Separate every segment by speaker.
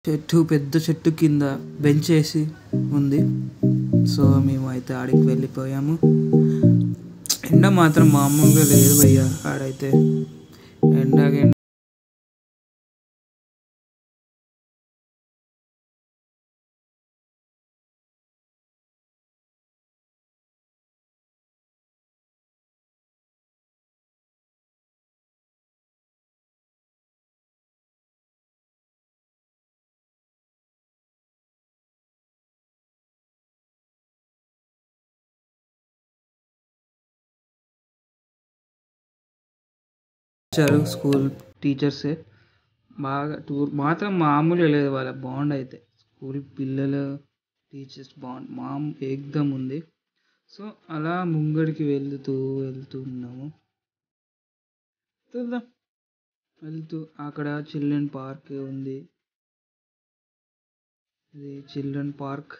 Speaker 1: పెద్ద చెట్టు కింద బెంచ్ వేసి ఉంది. సో మేమైతే ఆడికి వెళ్ళిపోయాము. ఎండ మాత్రం మామూలుగా లేదు భయ్య. ఆడైతే ఎండకి వచ్చారు స్కూల్ టీచర్సే. బాగా టూర్ మాత్రం మామూలుగా లేదు వాళ్ళ బాండ్ అయితే. స్కూల్ పిల్లలు టీచర్స్ బాండ్ ఏకదమ్ ఉంది. సో అలా ముంగడికి వెళ్తూ ఉన్నాము. వెళ్దాం. వెళ్తూ అక్కడ చిల్డ్రన్ పార్క్ ఉంది. ఇది చిల్డ్రన్ పార్క్.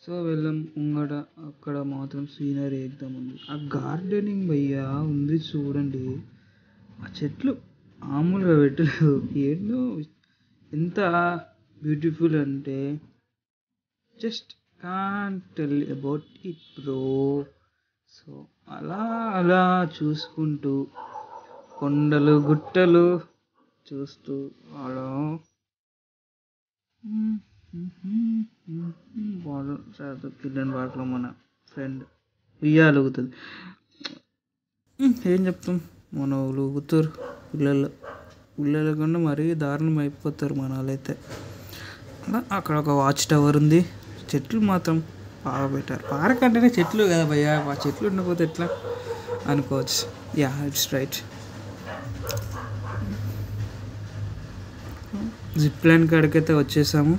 Speaker 1: సో వెళ్ళాం ముంగట. అక్కడ మాత్రం సీనరీ ఏకదమ్ ఉంది. ఆ గార్డెనింగ్ భయ్యా ఉంది చూడండి. ఆ చెట్లు మామూలుగా పెట్టలేదు. ఏంటో ఎంత బ్యూటిఫుల్ అంటే just can't tell about it bro. So అలా అలా చూసుకుంటూ కొండలు గుట్టలు చూస్తూ అలా చిల్డ్రన్ పార్క్లో మన ఫ్రెండ్ ఉయ్యాలుగుతుంది. ఏం చెప్తాం, మన వాళ్ళు ఊగుతారు పిల్లల కన్నా మరీ దారుణం అయిపోతారు మన వాళ్ళైతే. అక్కడ ఒక వాచ్ టవర్ ఉంది. చెట్లు మాత్రం బాగా పెట్టారు. పార్క్ అంటేనే చెట్లు కదా భయ్యా. ఆ చెట్లు ఉండకపోతే ఎట్లా అనుకోవచ్చు. Yeah, it's right. Zip line కాడికైతే వచ్చేసాము.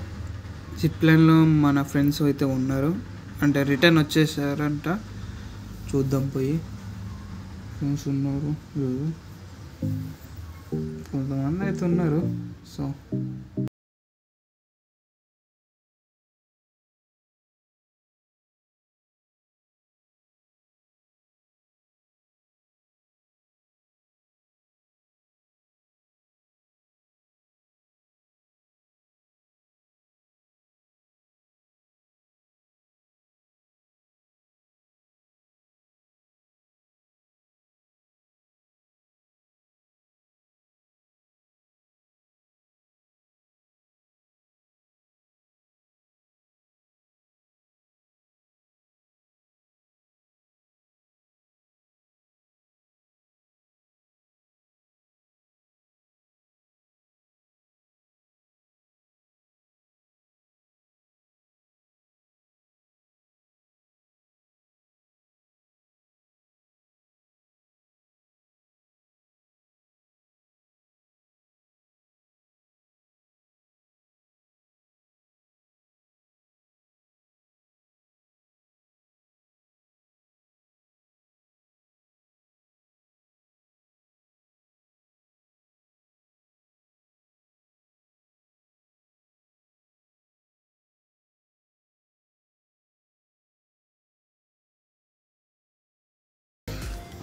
Speaker 1: జిప్ లైన్లో మన ఫ్రెండ్స్ అయితే ఉన్నారు, అంటే రిటర్న్ వచ్చేసారంట. చూద్దాం పోయి. ఫ్రెండ్స్ ఉన్నారు, కొంతమంది అయితే ఉన్నారు. సో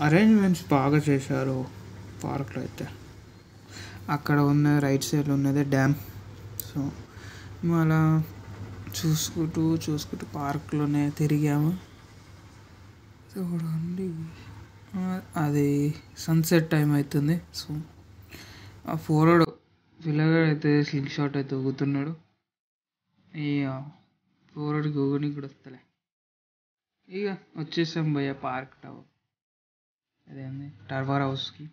Speaker 1: అరేంజ్మెంట్స్ బాగా చేశారు పార్క్లో అయితే. అక్కడ ఉన్న రైట్ సైడ్లో ఉన్నదే డ్యామ్. సో మేము అలా చూసుకుంటూ పార్క్లోనే తిరిగాము. చూడండి, అది సన్సెట్ టైం అవుతుంది. సో ఆ ఫోర్వర్డ్ పిల్లగాడు అయితే స్లింగ్ షాట్ అయితే ఊగుతున్నాడు. ఇక ఫోర్వర్డ్కి ఊగనికి కూడా వస్తలే. ఇక వచ్చేసాం భయ్య పార్క్ టవర్, అదేంది టవర్ హౌస్కి.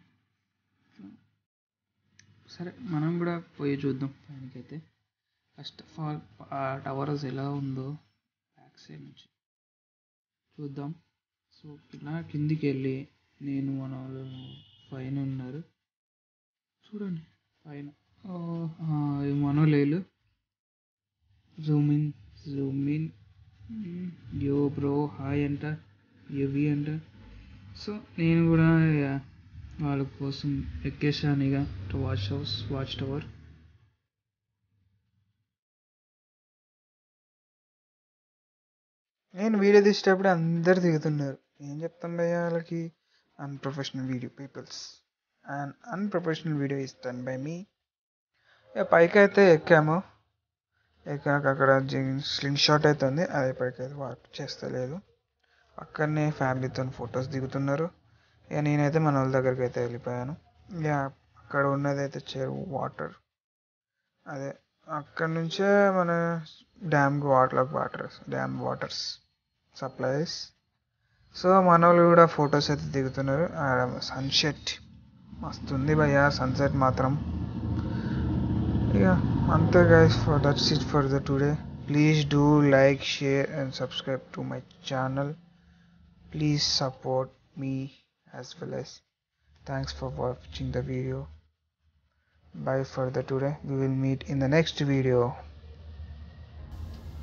Speaker 1: సరే మనం కూడా పోయి చూద్దాం పైనకైతే. ఫస్ట్ ఆఫ్ ఆల్ ఆ టవర్ హౌస్ ఎలా ఉందో బ్యాక్ సైడ్ నుంచి చూద్దాం. సో ఇలా కిందికి వెళ్ళి మన వాళ్ళు పైన ఉన్నారు చూడండి. పైన మనోళ్ళు జూమ్ ఇన్ యో బ్రో హాయ్ అంట, యువి అంట. సో నేను కూడా వాళ్ళ కోసం ఎక్కేసాను ఇక వాచ్ టవర్. నేను వీడియో తీసేటప్పుడు అందరు దిగుతున్నారు. ఏం చెప్తాం భయ్యా వాళ్ళకి. Unprofessional video peoples. And unprofessional video is done by me. ఇక పైకి అయితే ఎక్కాము. ఎక్కాక అక్కడ స్లింగ్ షాట్ అయితే ఉంది, అది పైకి అయితే వర్క్ చేస్తలేదు. అక్కడనే ఫ్యామిలీతో ఫొటోస్ దిగుతున్నారు. ఇక నేనైతే మన వాళ్ళ దగ్గరికి అయితే వెళ్ళిపోయాను. ఇక అక్కడ ఉన్నదైతే చెరువు వాటర్, అదే అక్కడ నుంచే మన డ్యామ్ వాటర్స్ సప్లైస్. సో మన వాళ్ళు కూడా ఫొటోస్ అయితే దిగుతున్నారు. సన్సెట్ మస్తుంది భయ్యా, సన్సెట్ మాత్రం. ఇక అంతే guys, that's it for the today. Please do like, share and subscribe to my channel. Please support me as well as thanks for watching the video. Bye for the today. We will meet in the next video.